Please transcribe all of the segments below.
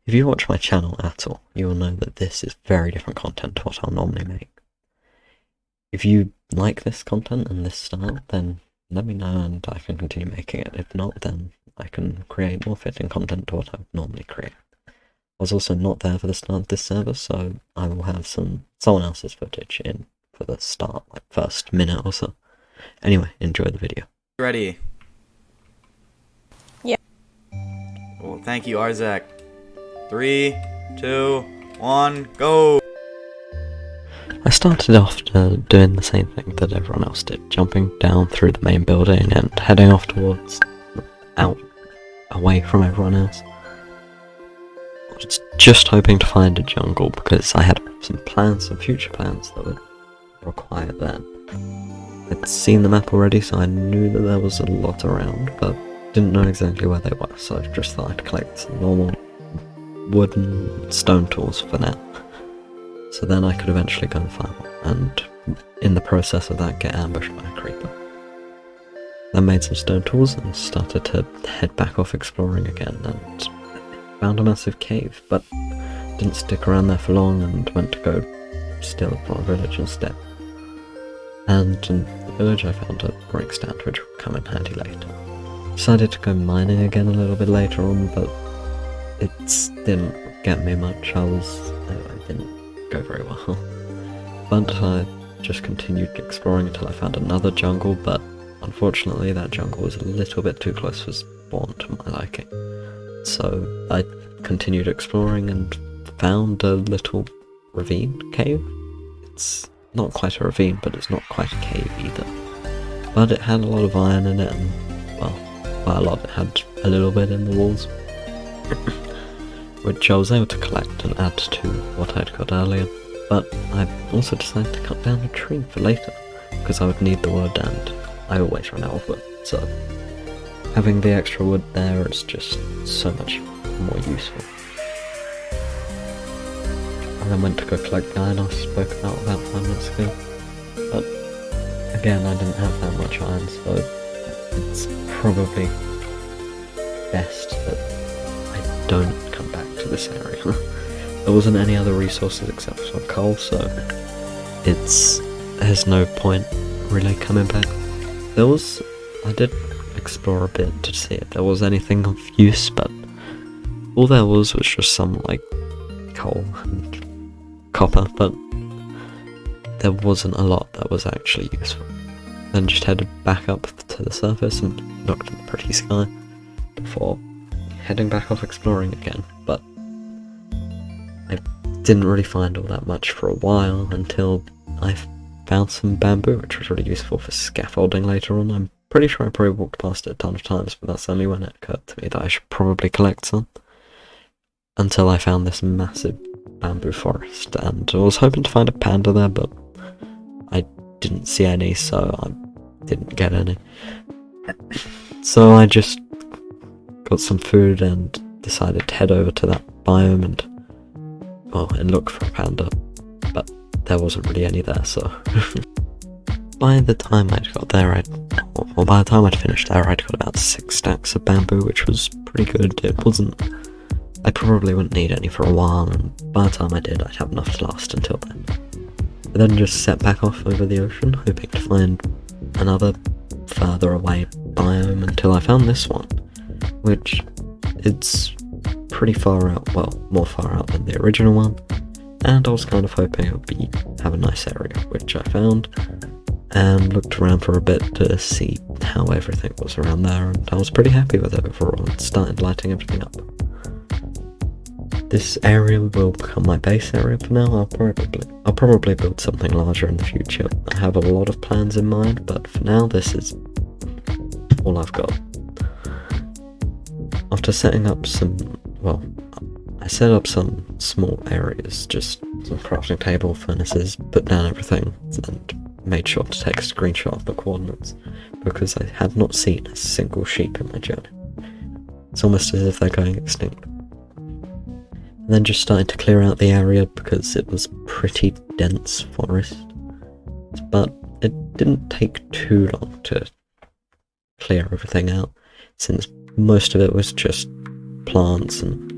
If you watch my channel at all, you will know that this is very different content to what I'll normally make. If you like this content and this style, then let me know and I can continue making it. If not, then I can create more fitting content to what I would normally create. I was also not there for the start of this server, so I will have someone else's footage in for the start, like first minute or so. Anyway, enjoy the video. Ready? Yeah. Well, thank you, Arzak. 3, 2, 1, go! I started off doing the same thing that everyone else did, jumping down through the main building and heading off towards, away from everyone else. I was just hoping to find a jungle because I had some future plans that would require that. I'd seen the map already, so I knew that there was a lot around, but didn't know exactly where they were, so I just thought I'd collect some normal wooden stone tools for now. So then I could eventually go and find one, and in the process of that get ambushed by a creeper. Then made some stone tools and started to head back off exploring again, and found a massive cave, but didn't stick around there for long and went to go steal from a village instead. And in the village I found a brick stand which would come in handy later. Decided to go mining again a little bit later on, but it didn't get me much. It didn't go very well. But I just continued exploring until I found another jungle, but unfortunately that jungle was a little bit too close for spawn to my liking. So I continued exploring and found a little ravine cave. It's not quite a ravine, but it's not quite a cave either. But it had a lot of iron in it, and well, by a lot it had a little bit in the walls. Which I was able to collect and add to what I'd got earlier, but I also decided to cut down a tree for later, because I would need the wood and I always run out of wood, so having the extra wood there is just so much more useful. I then went to go collect the iron I spoke about 5 minutes ago, but again I didn't have that much iron, so it's probably best that I don't come back to this area. There wasn't any other resources except for coal, so there's no point really coming back. I did explore a bit to see if there was anything of use, but all there was just some like coal and copper, but there wasn't a lot that was actually useful. Then just headed back up to the surface and looked at the pretty sky before heading back off exploring again, but I didn't really find all that much for a while until I found some bamboo, which was really useful for scaffolding later on. I'm pretty sure I probably walked past it a ton of times, but that's only when it occurred to me that I should probably collect some. Until I found this massive bamboo forest, and I was hoping to find a panda there, but I didn't see any, so I didn't get any. So I just got some food and decided to head over to that biome and look for a panda, but there wasn't really any there, so by the time I'd finished there, I'd got about 6 stacks of bamboo, which was pretty good. I probably wouldn't need any for a while, and by the time I did, I'd have enough to last until then. I then just set back off over the ocean, hoping to find another further away biome until I found this one, which it's pretty far out, well, more far out than the original one, and I was kind of hoping it would have a nice area, which I found, and looked around for a bit to see how everything was around there, and I was pretty happy with it overall, and started lighting everything up. This area will become my base area for now. I'll probably build something larger in the future. I have a lot of plans in mind, but for now this is all I've got. After setting up I set up some small areas, just some crafting table, furnaces, put down everything, and made sure to take a screenshot of the coordinates, because I had not seen a single sheep in my journey. It's almost as if they're going extinct. And then just started to clear out the area because it was pretty dense forest, but it didn't take too long to clear everything out, since most of it was just plants and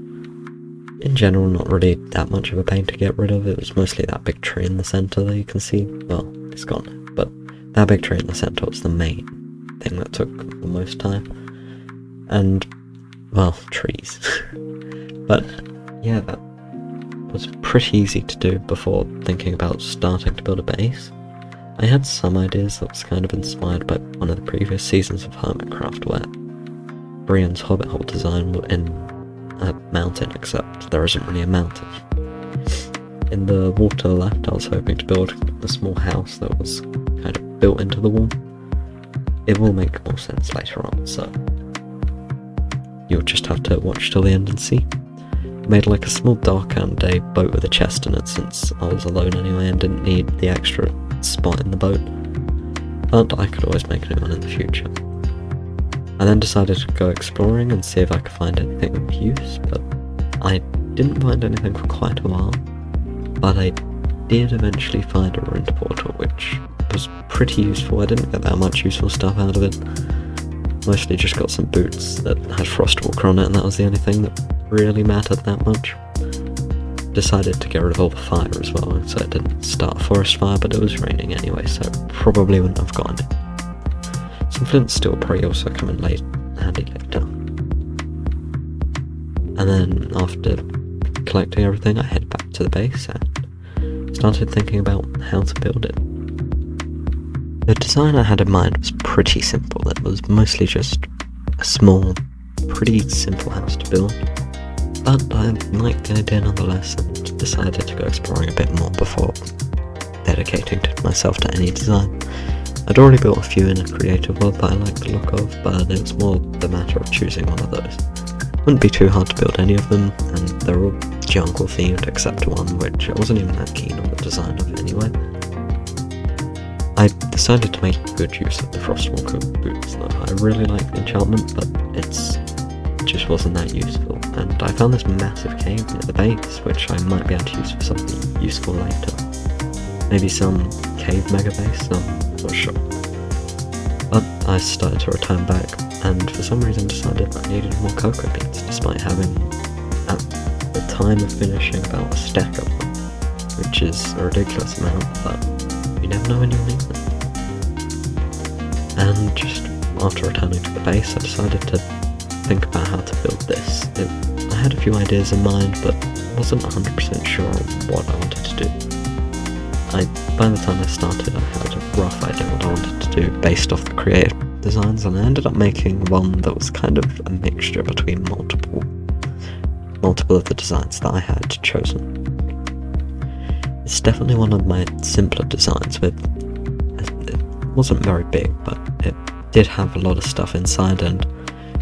in general, not really that much of a pain to get rid of. It was mostly that big tree in the centre that you can see. Well, it's gone now, but that big tree in the centre was the main thing that took the most time. And, well, trees. But, yeah, that was pretty easy to do before thinking about starting to build a base. I had some ideas that was kind of inspired by one of the previous seasons of Hermitcraft, where Brienne's Hobbit hole design were in a mountain, except there isn't really a mountain. In the wall to the left, I was hoping to build a small house that was kind of built into the wall. It will make more sense later on, so you'll just have to watch till the end and see. I made like a small dock and a boat with a chest in it, since I was alone anyway and didn't need the extra spot in the boat, but I could always make a new one in the future. I then decided to go exploring and see if I could find anything of use, but I didn't find anything for quite a while. But I did eventually find a ruined portal, which was pretty useful. I didn't get that much useful stuff out of it. Mostly just got some boots that had Frostwalker on it, and that was the only thing that really mattered that much. Decided to get rid of all the fire as well, so it didn't start a forest fire, but it was raining anyway, so probably wouldn't have gotten it. Some flint and steel probably also come in handy later. And then after collecting everything, I head back to the base and started thinking about how to build it. The design I had in mind was pretty simple. It was mostly just a small, pretty simple house to build, but I liked the idea nonetheless and decided to go exploring a bit more before dedicating myself to any design. I'd already built a few in a creative world that I liked the look of, but it was more the matter of choosing one of those. Wouldn't be too hard to build any of them, and they're all jungle themed except one, which I wasn't even that keen on the design of anyway. I decided to make good use of the Frostwalker boots though. I really like the enchantment, but it just wasn't that useful, and I found this massive cave near the base, which I might be able to use for something useful later. Maybe some cave mega base, I'm not sure. But I started to return back, and for some reason decided I needed more cocoa beans, despite having, at the time of finishing, about a stack of them, which is a ridiculous amount, but you never know when you'll need them. And just after returning to the base, I decided to think about how to build this. I had a few ideas in mind, but wasn't 100% sure on what I wanted to do. By the time I started, I had a rough idea what I wanted to do based off the creative designs, and I ended up making one that was kind of a mixture between multiple of the designs that I had chosen. It's definitely one of my simpler designs. It wasn't very big, but it did have a lot of stuff inside and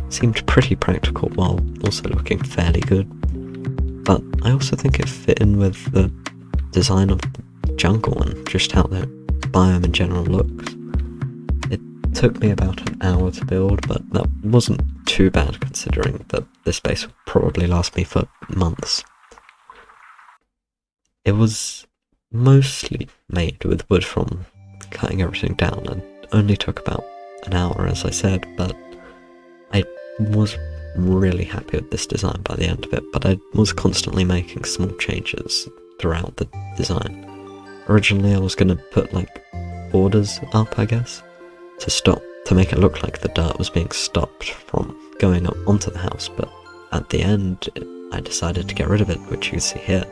seemed pretty practical while also looking fairly good. But I also think it fit in with the design of the jungle and just how the biome in general looks. It took me about an hour to build, but that wasn't too bad considering that this base would probably last me for months. It was mostly made with wood from cutting everything down and only took about an hour, as I said, but I was really happy with this design by the end of it, but I was constantly making small changes throughout the design. Originally I was going to put like borders up, I guess, to make it look like the dirt was being stopped from going up onto the house, but at the end I decided to get rid of it, which you can see here.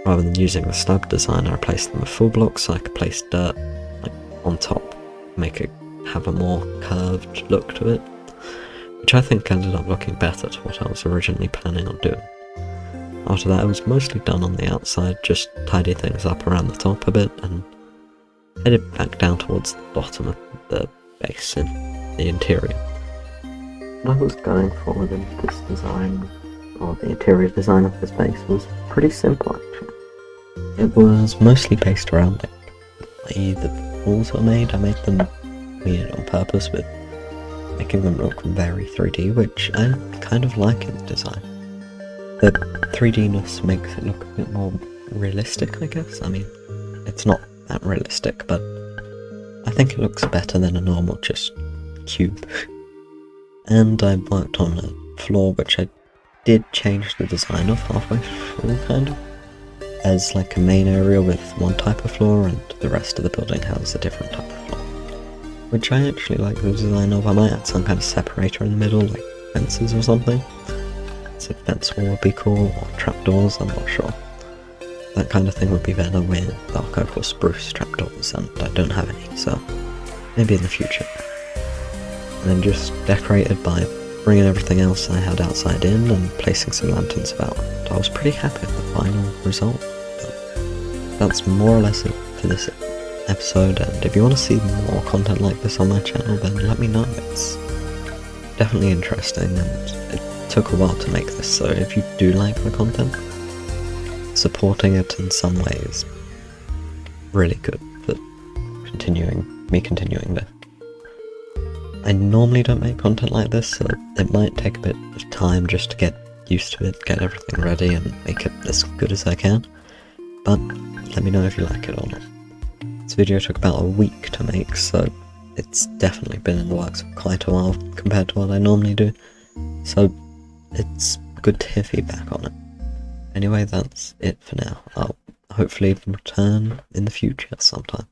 Rather than using the slab design, I replaced them with full blocks so I could place dirt like on top, make it have a more curved look to it, which I think ended up looking better to what I was originally planning on doing. After that, it was mostly done on the outside, just tidy things up around the top a bit and headed back down towards the bottom of the base in the interior. What I was going for within this design, or the interior design of this base, was pretty simple actually. It was mostly based around the walls were made. I made them weird on purpose with making them look very 3D, which I kind of like in the design. The 3D-ness makes it look a bit more realistic, I guess. I mean, it's not that realistic, but I think it looks better than a normal just cube. And I worked on a floor which I did change the design of halfway through, kind of. There's like a main area with one type of floor and the rest of the building has a different type of floor. Which I actually like the design of. I might add some kind of separator in the middle, like fences or something. So fence wall would be cool, or trapdoors, I'm not sure. That kind of thing would be better with dark oak or spruce trapdoors, and I don't have any, so maybe in the future. And then just decorated by bringing everything else I had outside in and placing some lanterns about. And I was pretty happy with the final result. But that's more or less it for this episode, and if you want to see more content like this on my channel, then let me know. It's definitely interesting, and it took a while to make this, so if you do like my content, supporting it in some way is really good for continuing this. I normally don't make content like this, so it might take a bit of time just to get used to it, get everything ready and make it as good as I can, but let me know if you like it or not. This video took about a week to make, so it's definitely been in the works for quite a while compared to what I normally do, so it's good to hear feedback on it. Anyway, that's it for now. I'll hopefully return in the future sometime.